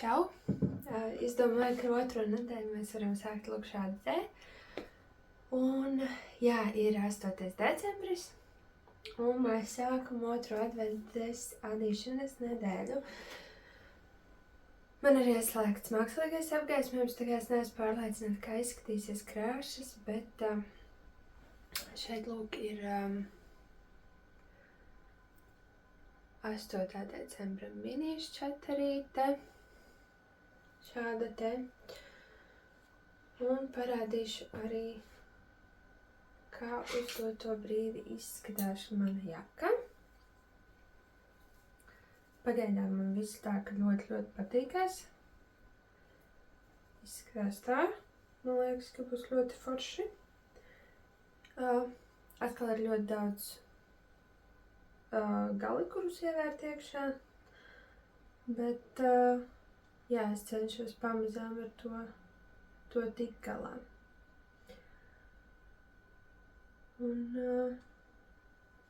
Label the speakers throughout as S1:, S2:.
S1: Čau! Es domāju, ka otro nedēļu mēs varam sākt lūk šādi te. Un, jā, ir 8. decembris, un mēs sākam otro adventas adīšanas nedēļu. Man ir ieslēgts mākslīgais apgaismojums, tā kā es neesmu pārliecināta, kā izskatīsies krāšas, bet šeit lūk ir 8. decembra mini-šķeterīte. Šāda te. Un parādīšu arī, kā uz to brīdi izskatās mana jaka. Pagaidām man viss tā, ka ļoti patīkās. Izskatās tā. Man liekas, ka būs ļoti forši. Atkal ir ļoti daudz gali, kurus ievērt iekšā. Bet jā, es cenšos pamazām ar to tikt galā. Un,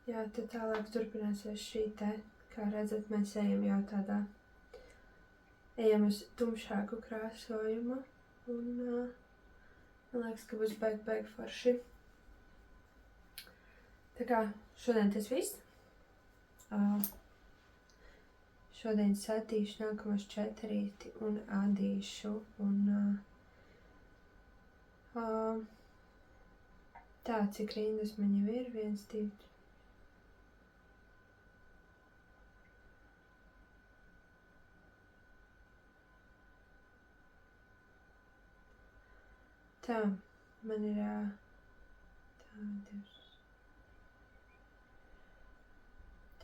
S1: jā, tad tālāk turpināsies šī te, kā redzat, mēs ejam uz tumšāku krāsojumu. Un, man liekas, ka būs baigi forši. Tā kā šodien tas viss. Šodien satīšu nākamo šķeterīti un adīšu. Un tā, cik rindas man jau ir? 1, 2. Tā, man ir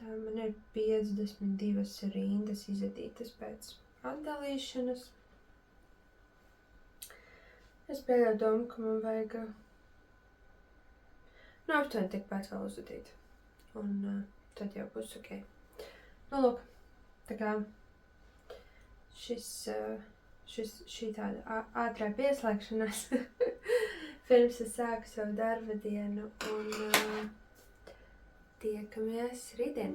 S1: man ir 52 rindas izadītas pēc atdalīšanas. Es pēdējo domu, ka man vajag aptuveni tikpat vēl uzadīt. Un tad jau būs ok. Nu, lūk, tā kā šī tāda ātrā pieslēgšanās pirms es sāku savu darba dienu un tiekamies rītdien.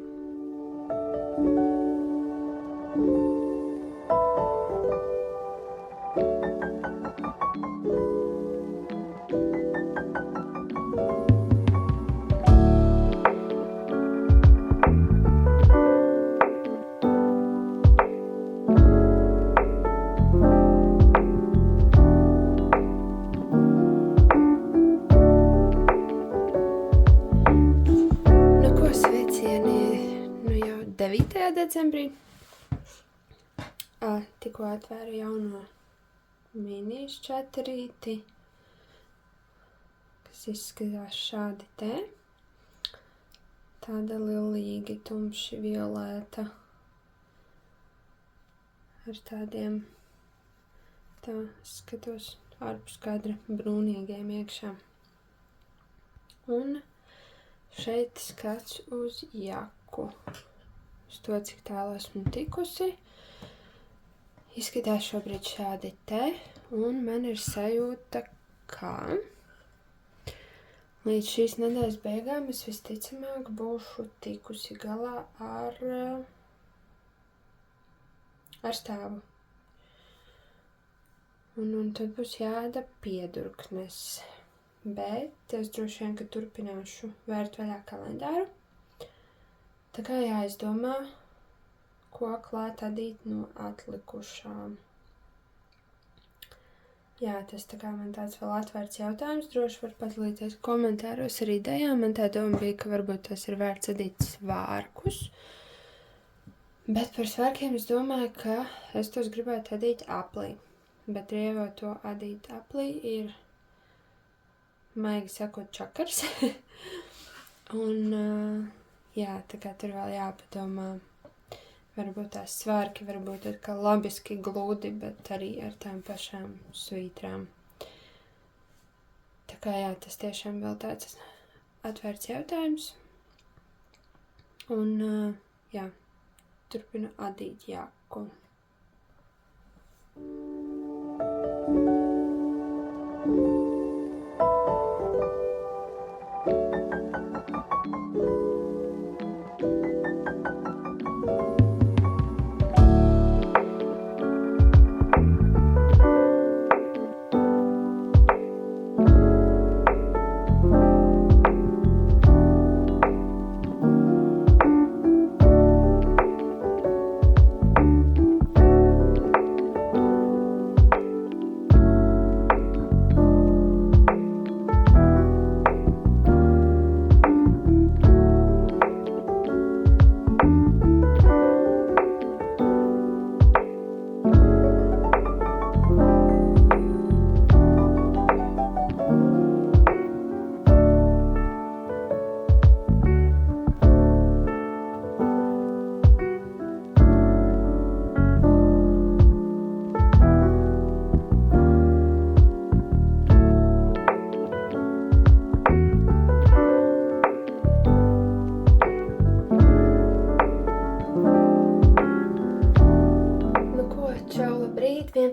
S1: Decembrī tikko atvēru jauno mini-šķeterīti, kas izskatās šādi te. Tāda lilīgi tumši violēta ar tādiem, tā skatos, ārpus kadra brūnīgiem iekšā. Un šeit skats uz jaku. Uz to, cik tālu esmu tikusi. Izskatās šobrīd šādi te, un man ir sajūta, ka līdz šīs nedēļas beigām es visticamāk būšu tikusi galā ar stāvu. Un tad būs jāēda piedurknes, bet es droši vien, ka turpināšu vērt vaļā kalendāru. Tā kā jāizdomā, ko klāt adīt no atlikušām. Jā, tas tā kā man tāds vēl atvērts jautājums, droši var padalīties komentāros ar idejām. Man tā doma bija, ka varbūt tas ir vērts adīt svārkus. Bet par svārkiem es domāju, ka es tos gribētu adīt aplī. Bet rievot to adīt aplī ir, maigi sakot, čakars. Un jā, tā kā tur vēl jāpadomā, varbūt tās svārki, varbūt atkal labiski gludi, bet arī ar tām pašām svītrām. Tā kā jā, tas tiešām vēl tāds atvērts jautājums. Un jā, turpinu adīt jaku.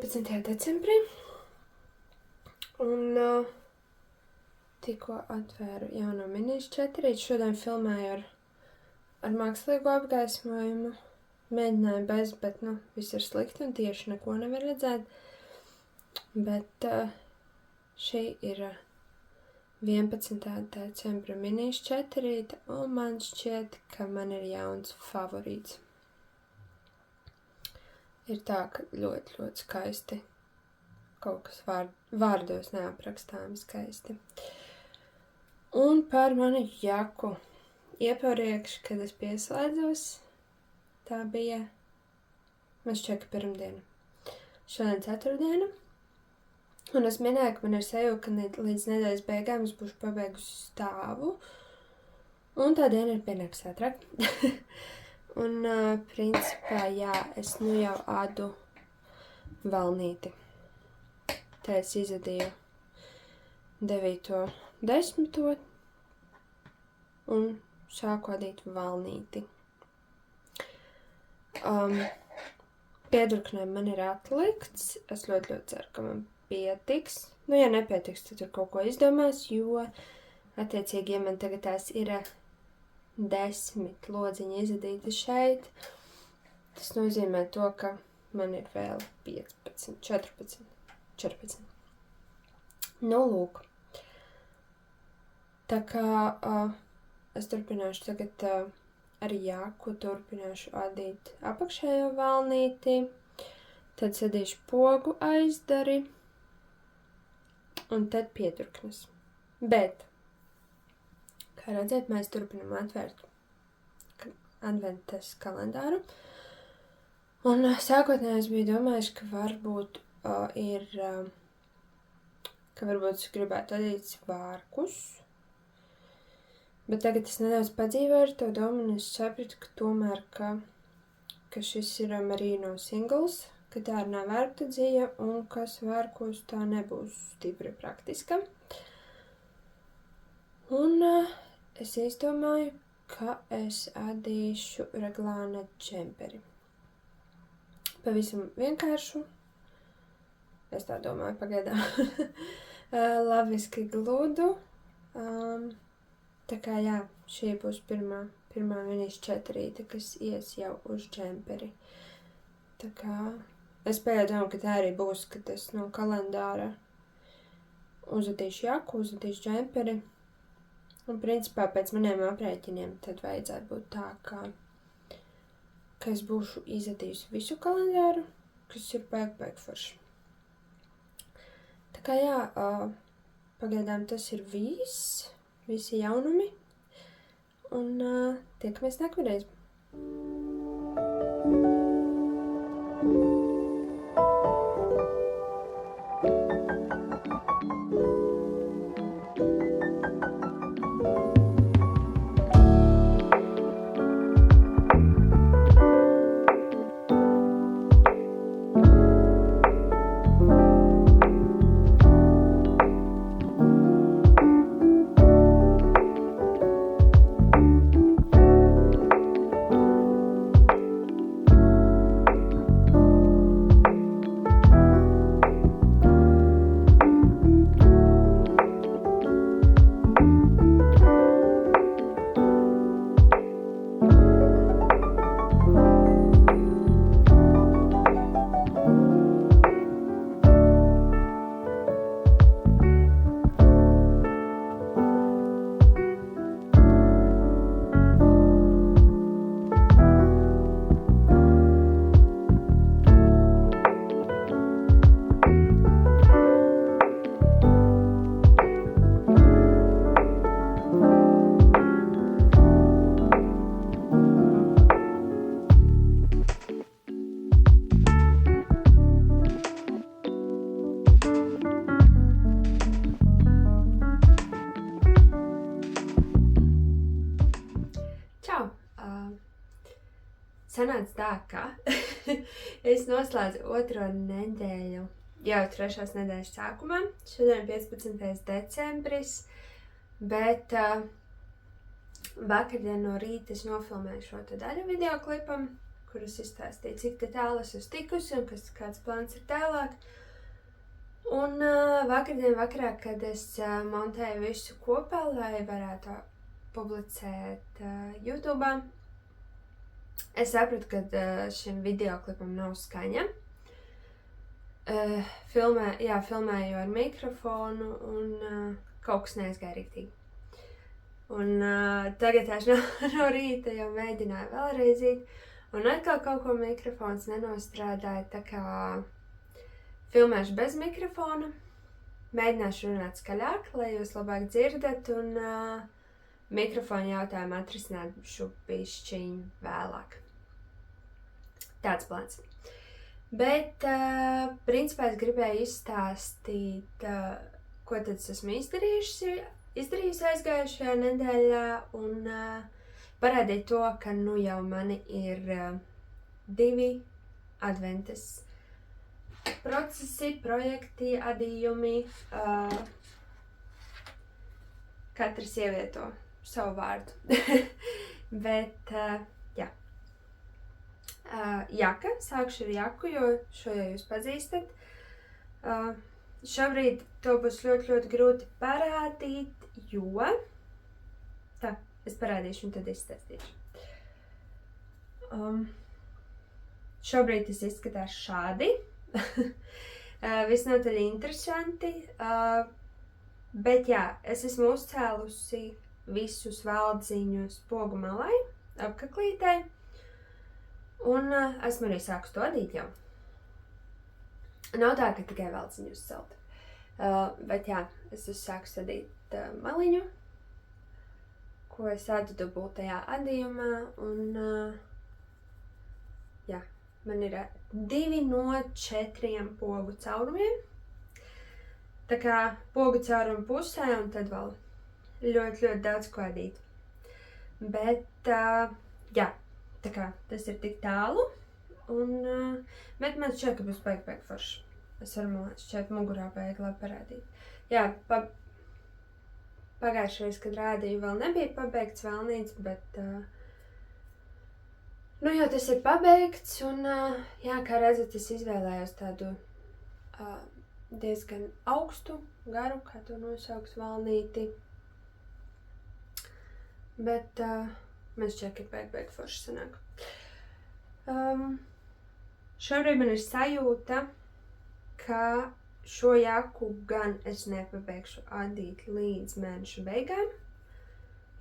S1: 15. decembrī. Un tikko atvēru jauno minīšu 4. Šodien filmēju ar mākslīgu apgaismojumu. Mēģināju bez, bet, viss ir slikti un tieši neko nevar redzēt. Bet šī ir 11. decembra minīšu 4. un man šķiet, ka man ir jauns favorīts. Ir tā, ka ļoti, ļoti skaisti. Kaut kas vārdos neaprakstāmi skaisti. Un par manu jaku. Iepriekš, kad es pieslēdzos, tā bija, man šķiet, ka pirmdiena. Šodien ceturtdiena. Un es minēju, ka man ir sajūta, ka līdz nedēļas beigām es būšu pabeigusi stāvu. Un tā diena ir pienāks ātrāk. Un, principā, jā, es jau ādu valnīti. Tā es izadīju 9.10. un sāku adīt valnīti. Piedurknēm man ir atlikts. Es ļoti, ļoti ceru, ka man pietiks. Ja nepietiks, tad tur kaut ko izdomās, jo, attiecīgi, ja man tagad tās ir 10 lodziņi izadīti šeit, tas nozīmē to, ka man ir vēl 14. Lūk. Tā kā es turpināšu tagad ar jaku, turpināšu adīt apakšējo valnīti, tad sadīšu pogu aizdari un tad piedurknes. Bet, kā redzēt, mēs turpinām atvērt adventas kalendāru. Un sākotnēji es biju domājuši, ka varbūt es gribētu adīt svārkus. Bet tagad es nedaudz padzīvoju ar to domu, un es sapratu, ka tomēr, ka šis ir merino singles, ka tā ir nav vērta dzīja, un ka svārkos tā nebūs stipri praktiska. Un es izdomāju, ka es adīšu reglāna džemperi. Pavisam vienkāršu. Es tā domāju pagaidām. Labiski gludu. Tā kā jā, šī būs pirmā minīšu 4, kas ies jau uz džemperi. Tā kā es pēdējā domāju, ka tā arī būs, kad es no kalendāra uzadīšu jaku, uzadīšu džemperi. Un principā pēc maniem aprēķiniem tad vajadzētu būt tā, ka es būšu izadījusi visu kalendāru, kas ir baigi forši. Tā kā jā, pagaidām tas ir visi jaunumi, un tiekamies nākamreiz. Sanāca tā, ka es noslēdzu 2. nedēļu, jau 3. nedēļas sākumā. Šodien 15. decembris, bet vakardien no rīta es nofilmēju šo te daļu videoklipam. kuras izstāstīja, cik te tālu es esmu tikusi un kāds plāns ir tālāk. Un vakardien vakarā, kad es montēju visu kopā, lai varētu publicēt YouTube'ā, es sapratu, ka šim videoklipam nav skaņa. Filmēju ar mikrofonu un kaut kas neaizgāja riktīgi. Un tagad no rīta jau mēģināju vēlreiz īt, un atkal kaut ko mikrofons nenostrādāja, tā kā filmēšu bez mikrofona, mēģināšu runāt skaļāk, lai jūs labāk dzirdat, un mikrofona jautājumu atrisināšu bišķiņ vēlāk. Tāds plāns. Bet, principā es gribēju izstāstīt, ko tad es esmu izdarījusi aizgājušajā nedēļā, un parādīt to, ka nu jau mani ir 2 adventes procesi, projekti, adījumi, katrs ievieto savu vārdu. Bet, jā. Jaka, sākšu ar jaku, jo šo jau jūs pazīstat. Šobrīd to būs ļoti, ļoti grūti parādīt, jo... Tā, es parādīšu un tad izstāstīšu. Šobrīd tas izskatās šādi. Visnotaļ interesanti. Bet jā, es esmu uzcēlusi visus valdziņus pogu malai, apkaklītei. Un esmu arī sākus to adīt jau. Nav tā, ka tikai valdziņu uzcelt. Bet jā, es esmu sākus adīt maliņu, ko es adu dubultajā adījumā. Un jā, man ir 2 no 4 pogu caurumiem. Tā kā pogu caurumu pusē un tad vēl ļoti, ļoti daudz ko adīt. Bet jā. Tā kā tas ir tik tālu, bet man šķiet, ka būs baigi forši. Es varu šķiet mugurā baigi labi parādīt. Jā, pagājušreiz, kad rādīju, vēl nebija pabeigts vēlnīts, bet nu jau tas ir pabeigts, un jā, kā redzat, es izvēlējos tādu diezgan augstu, garu, kā to nosauks, vēlnīti. Bet man šķiet, ka baigi forši sanāk. Šobrīd man ir sajūta, ka šo jaku gan es nepabeigšu adīt līdz mēneša beigām,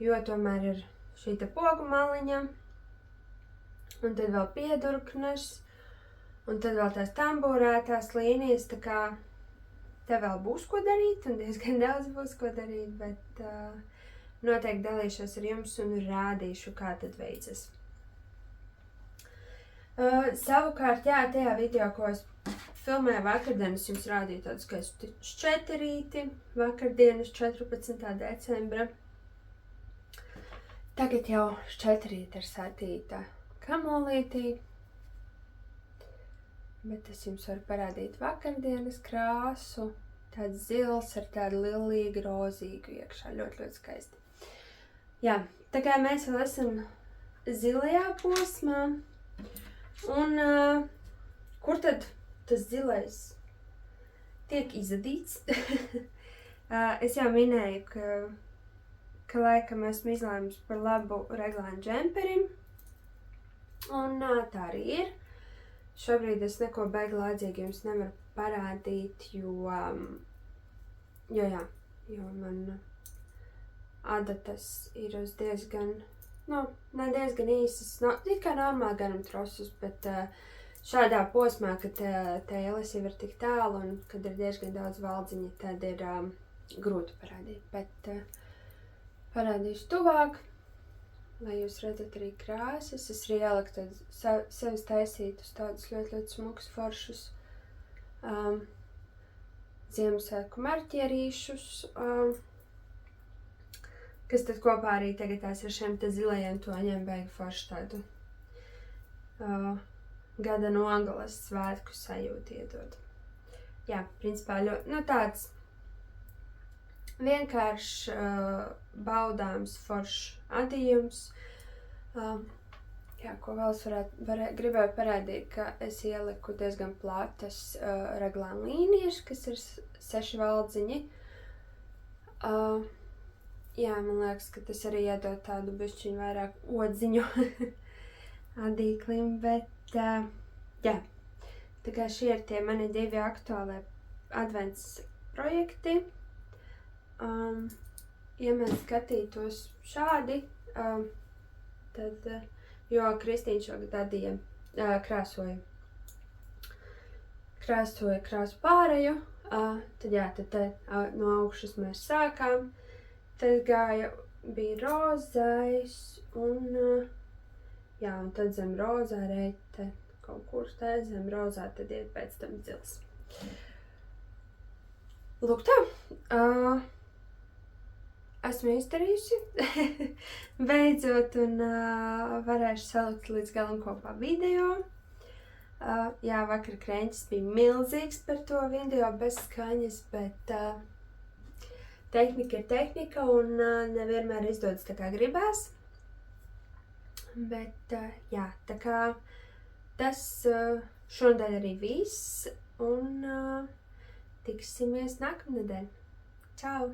S1: jo tomēr ir šī te pogu maliņa, un tad vēl piedurknes, un tad vēl tās tamborētās līnijas, tā kā te vēl būs ko darīt, un diezgan daudz būs ko darīt, bet noteikti dalīšos ar jums un rādīšu, kā tad veicas. Savukārt, jā, tajā video, ko es filmēju vakardien, es jums rādīju tādu skaistu šķeterīti, vakardienas 14. decembra. Tagad jau šķeterīti ir satīta kamolītī, bet es jums varu parādīt vakardienas krāsu, tāds zils ar tādu lilīgu rozīgu iekšā, ļoti, ļoti skaisti. Jā, tā kā mēs vēl esam zilajā posmā, un kur tad tas zilais tiek izadīts? Es jau minēju, ka laikam esmu izlēmusi par labu reglānu džemperim, un tā arī ir. Šobrīd es neko baigi lādzīgi jums nevaru parādīt, jo man adatas ir uz diezgan, ne diezgan īsas, it kā normāli ganam trosus, bet šādā posmā, kad tēles jau ir tik tālu un kad ir diezgan daudz valdziņa, tad ir grūti parādīt, bet parādīšu tuvāk, lai jūs redzat arī krāsas. Es arī ieliku sevis taisītus tādus ļoti, ļoti smukus foršus Ziemassvētku marķierīšus, kas tad kopā arī tagad tās ar šiem te zilajiem toņiem baigi forši tādu gada nogalas svētku sajūtu iedod. Jā, principā ļoti, tāds vienkāršs baudāms foršs adījums. Jā, ko vēl es gribēju parādīt, ka es ieliku diezgan platas reglāna līnijas, kas ir 6 valdziņi. Jā, man liekas, ka tas arī iedod tādu bišķiņu vairāk odziņu adīklim, bet jā. Tā kā šie ir tie mani 2 aktuālie advents projekti. Ja mēs skatītos šādi, tad, jo Kristīna šogad adīja krāsoja krāsu pāreju, tad jā, tad no augšas mēs sākām, tad bija rozais un, jā, un tad zem rozā reite kaut kur te zem rozā, tad iet pēc tam dzils. Lūk tā, esmu izdarījusi, beidzot, un varēšu salikt līdz galam kopā video. Jā, vakar kreņķis bija milzīgs par to video bez skaņas, bet tehnika ir tehnika un nevienmēr izdodas tā kā gribās. Bet jā, tā kā tas šodien arī viss un tiksimies nākamnedēļ. Čau!